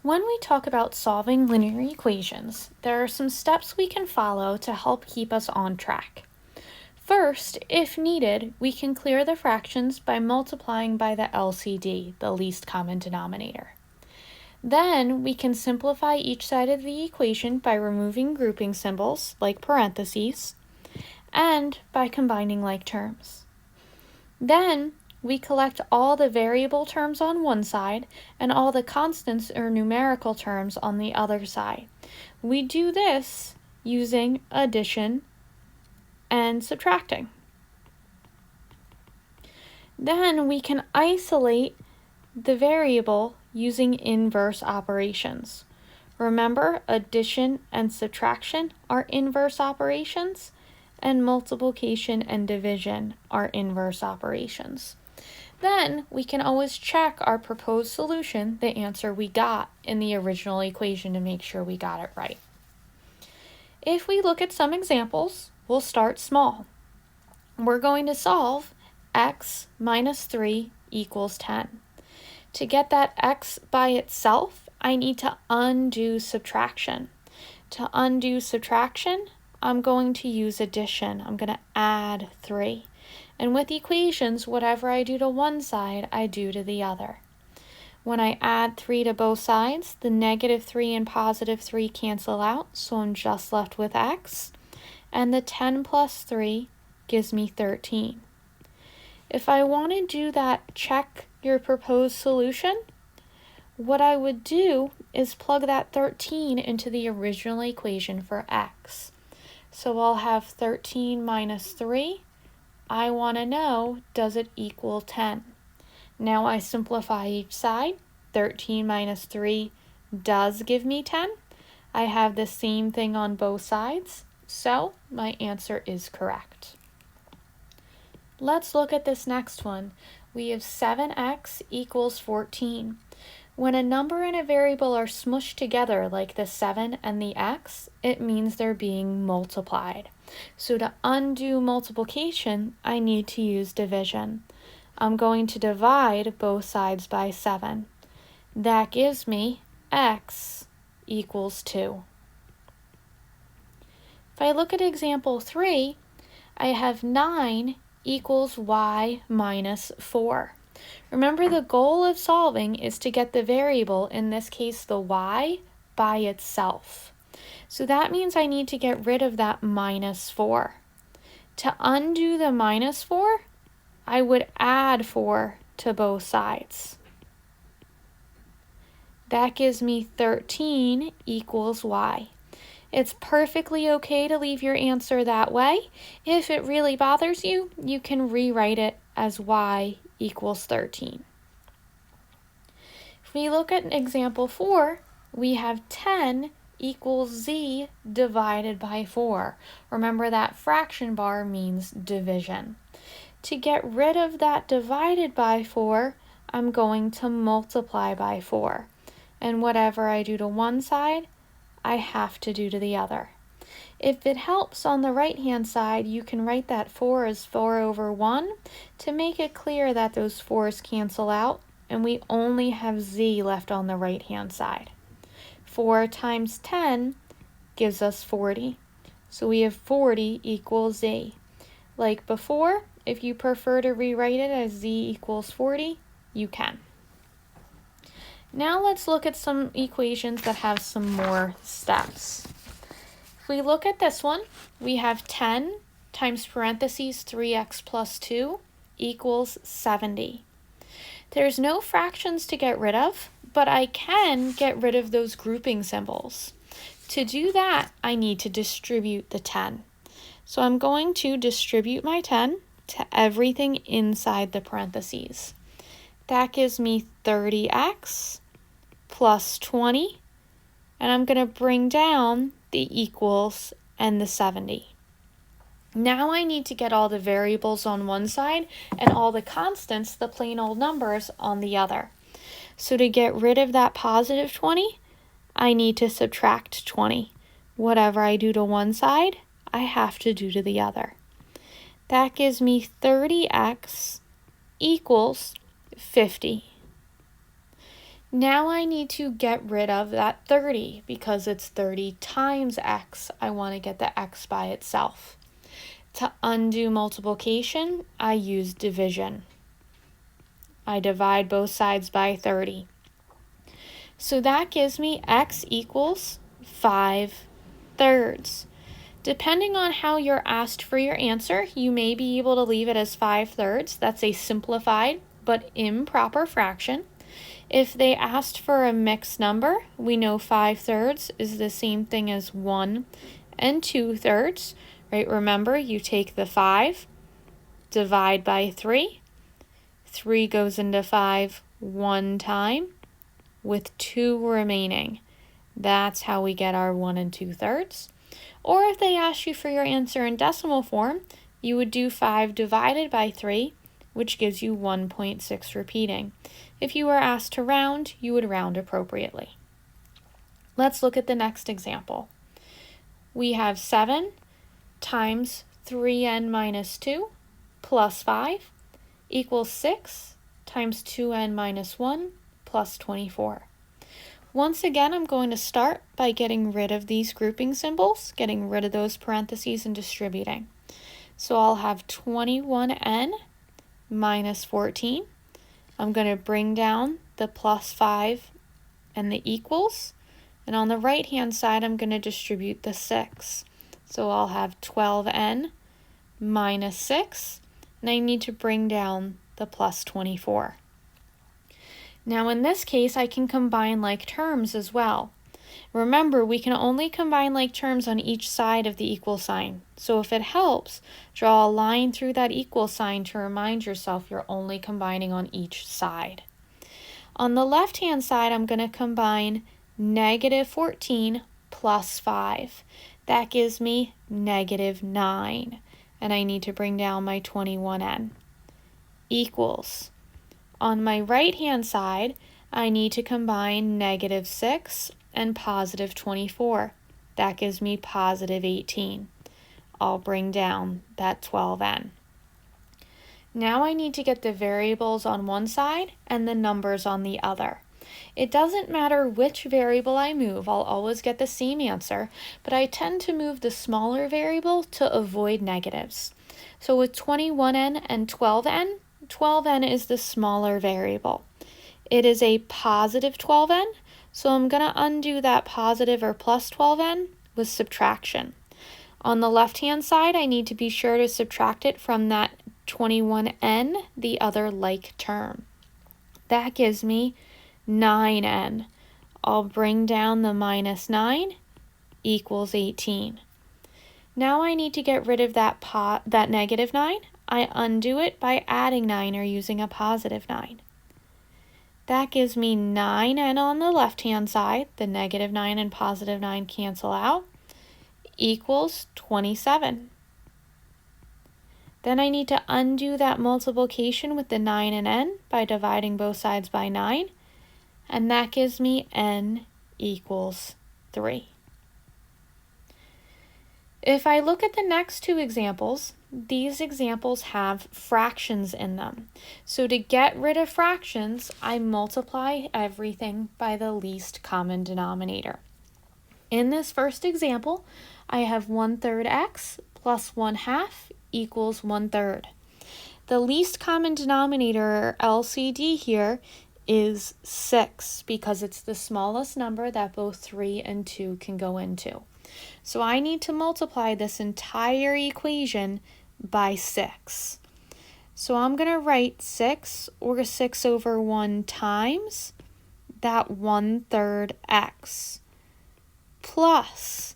When we talk about solving linear equations, there are some steps we can follow to help keep us on track. First, if needed, we can clear the fractions by multiplying by the LCD, the least common denominator. Then we can simplify each side of the equation by removing grouping symbols, like parentheses, and by combining like terms. Then we collect all the variable terms on one side and all the constants or numerical terms on the other side. We do this using addition and subtracting. Then we can isolate the variable using inverse operations. Remember, addition and subtraction are inverse operations, and multiplication and division are inverse operations. Then we can always check our proposed solution, the answer we got in the original equation, to make sure we got it right. If we look at some examples, we'll start small. We're going to solve x minus 3 equals 10. To get that x by itself, I need to undo subtraction. To undo subtraction, I'm going to use addition. I'm going to add 3. And with equations, whatever I do to one side, I do to the other. When I add 3 to both sides, the negative 3 and positive 3 cancel out, so I'm just left with x. And the 10 plus 3 gives me 13. If I want to do that check your proposed solution, what I would do is plug that 13 into the original equation for x. So I'll have 13 minus 3. I want to know, does it equal 10? Now I simplify each side. 13 minus 3 does give me 10. I have the same thing on both sides, so my answer is correct. Let's look at this next one. We have 7x equals 14. When a number and a variable are smushed together like the 7 and the x, it means they're being multiplied. So to undo multiplication, I need to use division. I'm going to divide both sides by 7. That gives me x equals 2. If I look at example 3, I have 9 equals y minus 4. Remember, the goal of solving is to get the variable, in this case the y, by itself. So that means I need to get rid of that minus 4. To undo the minus 4, I would add 4 to both sides. That gives me 13 equals y. It's perfectly okay to leave your answer that way. If it really bothers you, you can rewrite it as y equals 13. If we look at example 4, we have 10 equals z divided by 4. Remember, that fraction bar means division. To get rid of that divided by 4, I'm going to multiply by 4. And whatever I do to one side, I have to do to the other. If it helps, on the right-hand side, you can write that 4 as 4 over 1 to make it clear that those 4's cancel out, and we only have z left on the right-hand side. 4 times 10 gives us 40. So we have 40 equals z. Like before, if you prefer to rewrite it as z equals 40, you can. Now let's look at some equations that have some more steps. If we look at this one, we have 10 times parentheses 3x plus 2 equals 70. There's no fractions to get rid of, but I can get rid of those grouping symbols. To do that, I need to distribute the 10. So I'm going to distribute my 10 to everything inside the parentheses. That gives me 30x plus 20, and I'm going to bring down the equals and the 70. Now I need to get all the variables on one side and all the constants, the plain old numbers, on the other. So to get rid of that positive 20, I need to subtract 20. Whatever I do to one side, I have to do to the other. That gives me 30x equals 50. Now I need to get rid of that 30 because it's 30 times x. I want to get the x by itself. To undo multiplication, I use division. I divide both sides by 30. So that gives me x equals 5/3. Depending on how you're asked for your answer, you may be able to leave it as 5/3. That's a simplified but improper fraction. If they asked for a mixed number, we know 5/3 is the same thing as 1 and 2/3, right? Remember, you take the 5, divide by 3. 3 goes into 5 one time, with 2 remaining. That's how we get our 1 and 2/3. Or if they ask you for your answer in decimal form, you would do 5 divided by 3, which gives you 1.6 repeating. If you were asked to round, you would round appropriately. Let's look at the next example. We have 7 times 3n minus 2 plus 5 equals 6 times 2n minus 1 plus 24. Once again, I'm going to start by getting rid of these grouping symbols, getting rid of those parentheses and distributing. So I'll have 21n minus 14. I'm going to bring down the plus 5 and the equals. And on the right-hand side, I'm going to distribute the 6. So I'll have 12n minus 6. And I need to bring down the plus 24. Now in this case, I can combine like terms as well. Remember, we can only combine like terms on each side of the equal sign. So if it helps, draw a line through that equal sign to remind yourself you're only combining on each side. On the left-hand side, I'm going to combine negative 14 plus 5. That gives me negative 9. And I need to bring down my 21n. Equals. On my right-hand side, I need to combine negative 6 and positive 24. That gives me positive 18. I'll bring down that 12n. Now I need to get the variables on one side and the numbers on the other. It doesn't matter which variable I move, I'll always get the same answer, but I tend to move the smaller variable to avoid negatives. So with 21n and 12n, 12n is the smaller variable. It is a positive 12n, so I'm going to undo that positive or plus 12n with subtraction. On the left-hand side, I need to be sure to subtract it from that 21n, the other like term. That gives me 9n. I'll bring down the minus 9 equals 18. Now I need to get rid of that negative 9. I undo it by adding 9 or using a positive 9. That gives me 9n on the left-hand side. The negative 9 and positive 9 cancel out. Equals 27. Then I need to undo that multiplication with the 9 and n by dividing both sides by 9. And that gives me n equals 3. If I look at the next two examples, these examples have fractions in them. So to get rid of fractions, I multiply everything by the least common denominator. In this first example, I have 1/3 x plus 1/2 equals 1/3. The least common denominator, or LCD here, is 6 because it's the smallest number that both 3 and 2 can go into. So I need to multiply this entire equation by 6. So I'm going to write 6 or 6 over 1 times that 1/3 x plus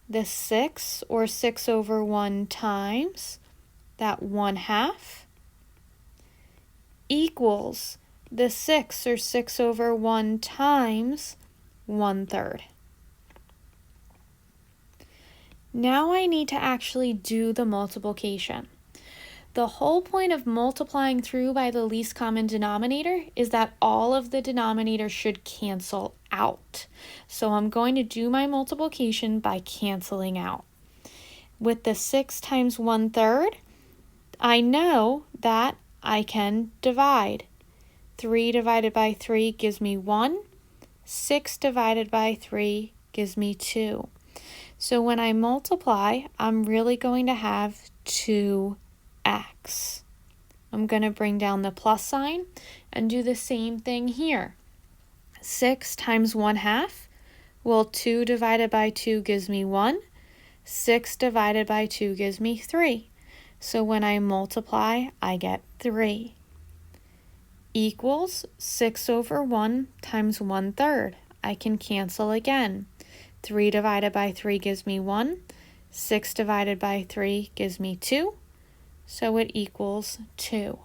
the 6 or 6 over 1 times that 1/2 equals the 6 or 6 over 1 times 1/3. Now I need to actually do the multiplication. The whole point of multiplying through by the least common denominator is that all of the denominators should cancel out. So I'm going to do my multiplication by canceling out. With the 6 times 1/3, I know that I can divide. 3 divided by 3 gives me 1. 6 divided by 3 gives me 2. So when I multiply, I'm really going to have 2x. I'm going to bring down the plus sign and do the same thing here. 6 times 1/2. Well, 2 divided by 2 gives me 1. 6 divided by 2 gives me 3. So when I multiply, I get 3. Equals 6 over 1 times 1/3. I can cancel again. 3 divided by 3 gives me 1. 6 divided by 3 gives me 2. So it equals 2.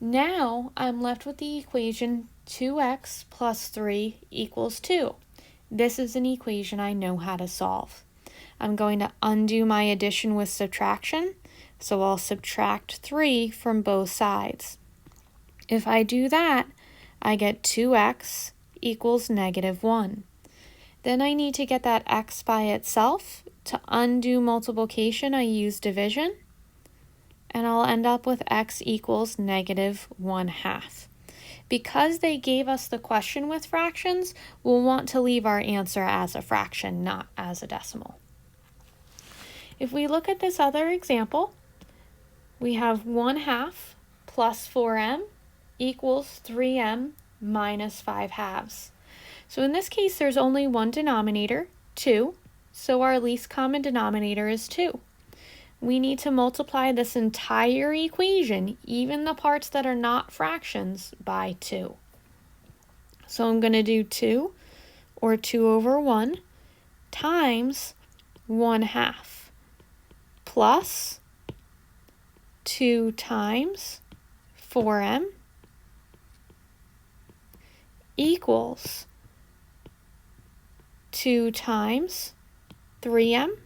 Now I'm left with the equation 2x plus 3 equals 2. This is an equation I know how to solve. I'm going to undo my addition with subtraction, so I'll subtract 3 from both sides. If I do that, I get 2x equals -1. Then I need to get that x by itself. To undo multiplication, I use division, and I'll end up with x equals -1/2. Because they gave us the question with fractions, we'll want to leave our answer as a fraction, not as a decimal. If we look at this other example, we have 1/2 plus 4m equals 3m minus 5/2. So in this case, there's only one denominator, 2, so our least common denominator is 2. We need to multiply this entire equation, even the parts that are not fractions, by 2. So I'm going to do 2, or 2 over 1, times 1/2, plus 2 times 4m equals 2 times 3m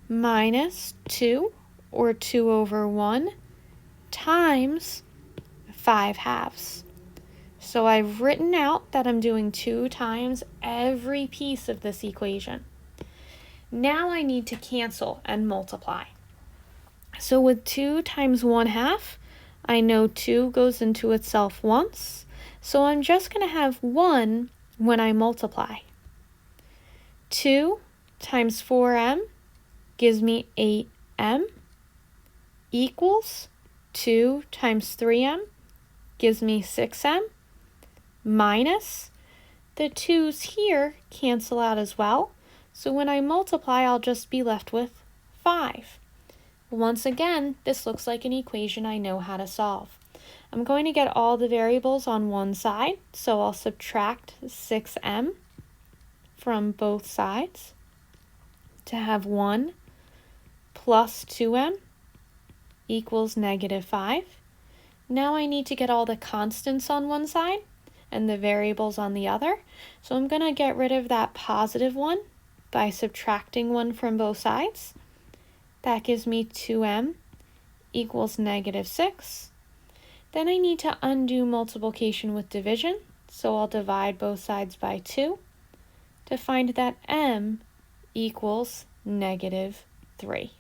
minus 2, or 2 over 1, times 5/2. So I've written out that I'm doing 2 times every piece of this equation. Now I need to cancel and multiply. So with 2 times 1/2, I know 2 goes into itself once, so I'm just going to have 1 when I multiply. 2 times 4m gives me 8m equals 2 times 3m gives me 6m minus the 2's here cancel out as well. So when I multiply, I'll just be left with 5. Once again, this looks like an equation I know how to solve. I'm going to get all the variables on one side, so I'll subtract 6m from both sides to have 1 plus 2m equals -5. Now I need to get all the constants on one side and the variables on the other. So I'm going to get rid of that positive one by subtracting 1 from both sides. That gives me 2m equals -6. Then I need to undo multiplication with division, so I'll divide both sides by 2 to find that m equals -3.